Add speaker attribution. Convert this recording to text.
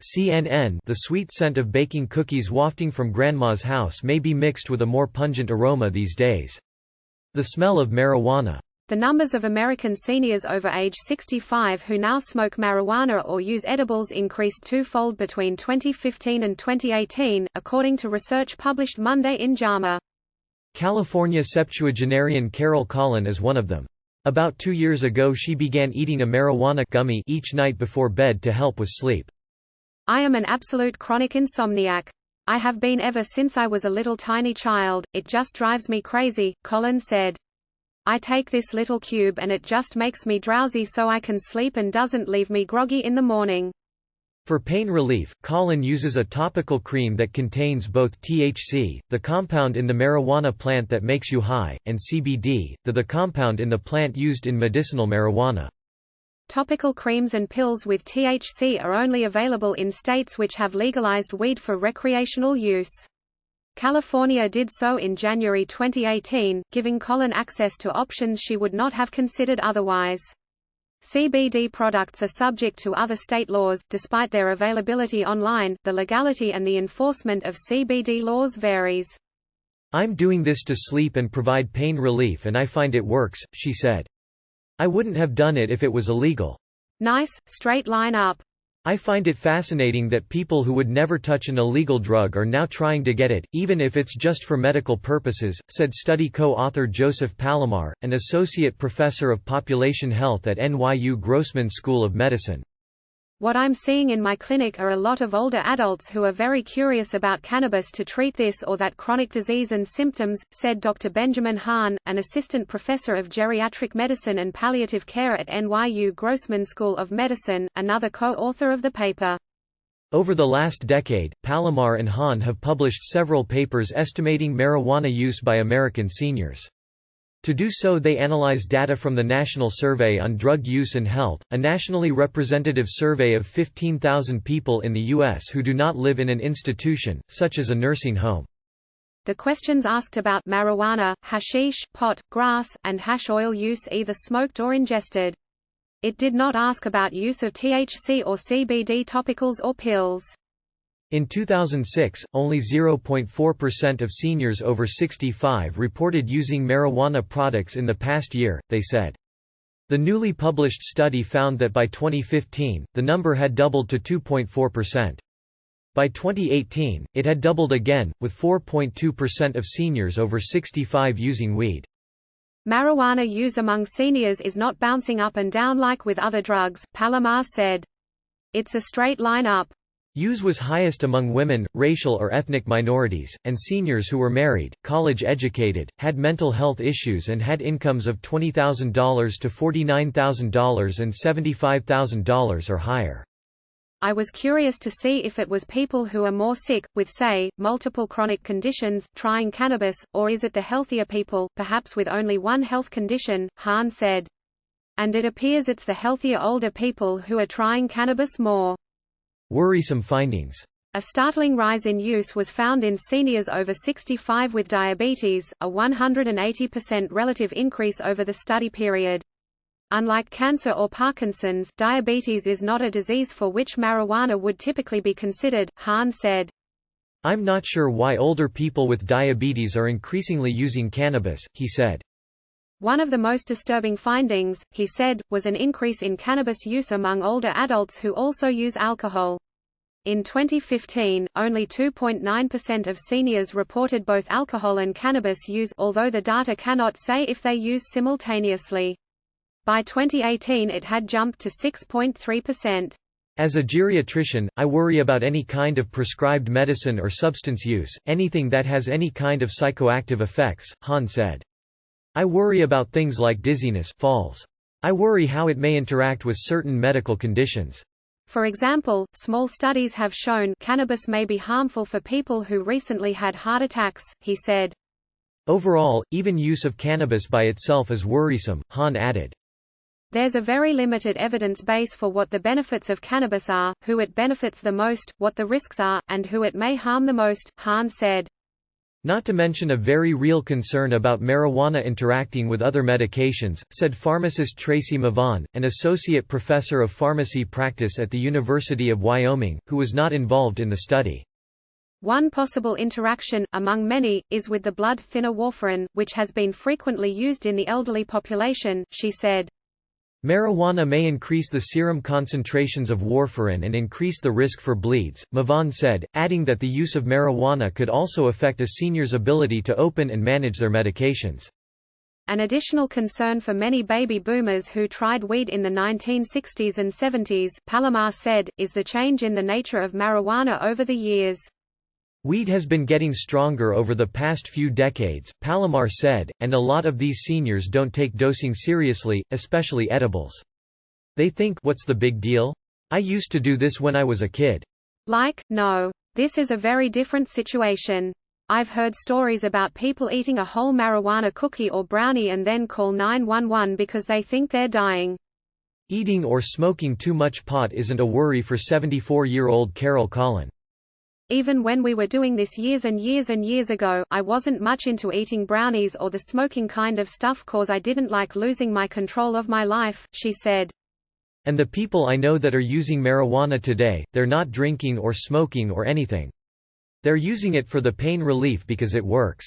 Speaker 1: CNN, the sweet scent of baking cookies wafting from Grandma's house may be mixed with a more pungent aroma these days. The smell of marijuana.
Speaker 2: The numbers of American seniors over age 65 who now smoke marijuana or use edibles increased twofold between 2015 and 2018, according to research published Monday in JAMA.
Speaker 1: California septuagenarian Carol Collin is one of them. About 2 years ago she began eating a marijuana gummy each night before bed to help with sleep.
Speaker 2: I am an absolute chronic insomniac. I have been ever since I was a little tiny child, it just drives me crazy, Collin said. I take this little cube and it just makes me drowsy so I can sleep and doesn't leave me groggy in the morning.
Speaker 1: For pain relief, Collin uses a topical cream that contains both THC, the compound in the marijuana plant that makes you high, and CBD, the compound in the plant used in medicinal marijuana.
Speaker 2: Topical creams and pills with THC are only available in states which have legalized weed for recreational use. California did so in January 2018, giving Collin access to options she would not have considered otherwise. CBD products are subject to other state laws. Despite their availability online, the legality and the enforcement of CBD laws varies.
Speaker 1: I'm doing this to sleep and provide pain relief and I find it works, she said. I wouldn't have done it if it was illegal.
Speaker 2: Nice, straight line up.
Speaker 1: I find it fascinating that people who would never touch an illegal drug are now trying to get it, even if it's just for medical purposes, said study co-author Joseph Palomar, an associate professor of population health at NYU Grossman School of Medicine.
Speaker 2: What I'm seeing in my clinic are a lot of older adults who are very curious about cannabis to treat this or that chronic disease and symptoms, said Dr. Benjamin Hahn, an assistant professor of geriatric medicine and palliative care at NYU Grossman School of Medicine, another co-author of the paper.
Speaker 1: Over the last decade, Palomar and Hahn have published several papers estimating marijuana use by American seniors. To do so they analyze data from the National Survey on Drug Use and Health, a nationally representative survey of 15,000 people in the U.S. who do not live in an institution, such as a nursing home.
Speaker 2: The questions asked about marijuana, hashish, pot, grass, and hash oil use either smoked or ingested. It did not ask about use of THC or CBD topicals or pills.
Speaker 1: In 2006, only 0.4% of seniors over 65 reported using marijuana products in the past year, they said. The newly published study found that by 2015, the number had doubled to 2.4%. By 2018, it had doubled again, with 4.2% of seniors over 65 using weed.
Speaker 2: Marijuana use among seniors is not bouncing up and down like with other drugs, Palomar said. It's a straight line up.
Speaker 1: Use was highest among women, racial or ethnic minorities, and seniors who were married, college-educated, had mental health issues and had incomes of $20,000 to $49,000 and $75,000 or higher.
Speaker 2: I was curious to see if it was people who are more sick, with say, multiple chronic conditions, trying cannabis, or is it the healthier people, perhaps with only one health condition, Hahn said. And it appears it's the healthier older people who are trying cannabis more.
Speaker 1: Worrisome findings.
Speaker 2: A startling rise in use was found in seniors over 65 with diabetes, a 180% relative increase over the study period. Unlike cancer or Parkinson's, diabetes is not a disease for which marijuana would typically be considered, Hahn said.
Speaker 1: I'm not sure why older people with diabetes are increasingly using cannabis, he said.
Speaker 2: One of the most disturbing findings, he said, was an increase in cannabis use among older adults who also use alcohol. In 2015, only 2.9% of seniors reported both alcohol and cannabis use, although the data cannot say if they use simultaneously. By 2018 it had jumped to 6.3%.
Speaker 1: As a geriatrician, I worry about any kind of prescribed medicine or substance use, anything that has any kind of psychoactive effects, Hahn said. I worry about things like dizziness, falls. I worry how it may interact with certain medical conditions.
Speaker 2: For example, small studies have shown cannabis may be harmful for people who recently had heart attacks, he said.
Speaker 1: Overall, even use of cannabis by itself is worrisome, Hahn added.
Speaker 2: There's a very limited evidence base for what the benefits of cannabis are, who it benefits the most, what the risks are, and who it may harm the most, Hahn said.
Speaker 1: Not to mention a very real concern about marijuana interacting with other medications, said pharmacist Tracy Mavon, an associate professor of pharmacy practice at the University of Wyoming, who was not involved in the study.
Speaker 2: One possible interaction, among many, is with the blood thinner warfarin, which has been frequently used in the elderly population, she said.
Speaker 1: Marijuana may increase the serum concentrations of warfarin and increase the risk for bleeds, Mavon said, adding that the use of marijuana could also affect a senior's ability to open and manage their medications.
Speaker 2: An additional concern for many baby boomers who tried weed in the 1960s and 70s, Palomar said, is the change in the nature of marijuana over the years.
Speaker 1: Weed has been getting stronger over the past few decades, Palomar said, and a lot of these seniors don't take dosing seriously, especially edibles. They think, what's the big deal? I used to do this when I was a kid.
Speaker 2: No. This is a very different situation. I've heard stories about people eating a whole marijuana cookie or brownie and then call 911 because they think they're dying.
Speaker 1: Eating or smoking too much pot isn't a worry for 74-year-old Carol Collin.
Speaker 2: Even when we were doing this years and years and years ago, I wasn't much into eating brownies or the smoking kind of stuff cause I didn't like losing my control of my life, she said.
Speaker 1: And the people I know that are using marijuana today, they're not drinking or smoking or anything. They're using it for the pain relief because it works.